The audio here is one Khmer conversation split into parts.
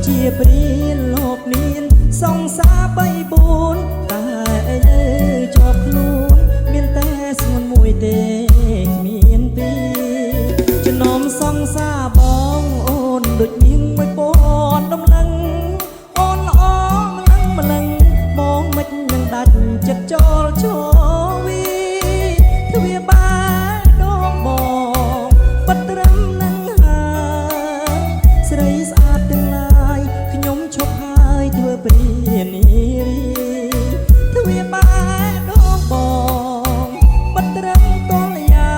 ជាព្រានលោកមានសង្សារបីបួនតែលើជាប់ខ្លួនមានតែស្ងួនមួយទេគ្មានពីរចំណោមសង្សារបងអូនដូចនាងមួយពណ៌ដំឡឹងអូនល្អម្លឹងបងមិននឹងដាច់ចិត្តចោលឈរវីទ្វាបាយដងបងបិទត្រឹមនឹងហើយស្រីស្អាតទាំងឡាយខ្ញុំឈប់ហើយធ្វើព្រានារីទ្វាបាយដងបងបិទត្រឹមកលយា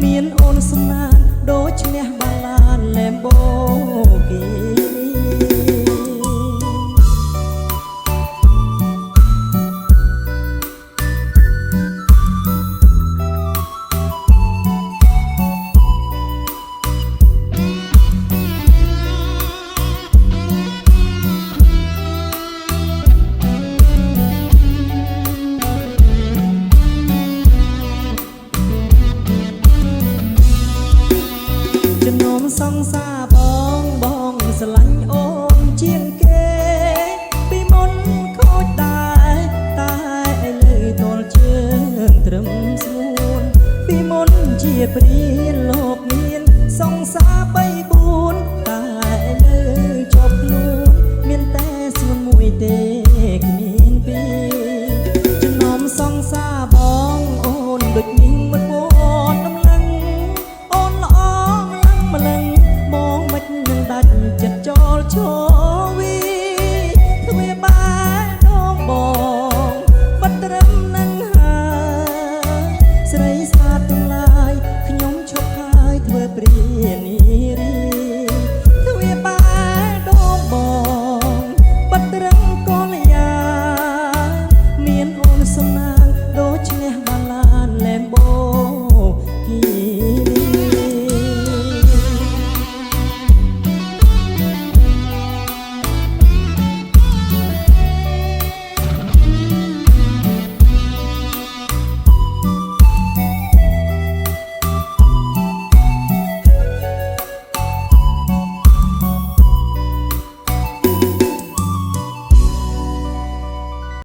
មានអូនស្នាដូចឈ្នះបាឡានលែមបូគីសង្សារបងស្រឡាញ់អូនជាងគេពីមុនខូចដែរតែឥឡូវទល់ជើងត្រឹមស្ងួនពីមុនជាព្រានលោកមានសង្សារបីបួនតែឥឡូវជាប់ខ្លួនមានតែស្ងួនមួយទេគ្មានពីរចំណោមសង្សារបងអូនដូចនាងមិនបួនដំឡឹងអូនល្អម្លឹងបងមិននឹងដាច់ចិត្តចោលឈរវីទ្វាបាយដងបងបិទត្រឹមនឹងហើយស្រីស្អាតទាំងឡាយខ្ញុំឈប់ហើយធ្វើព្រានារី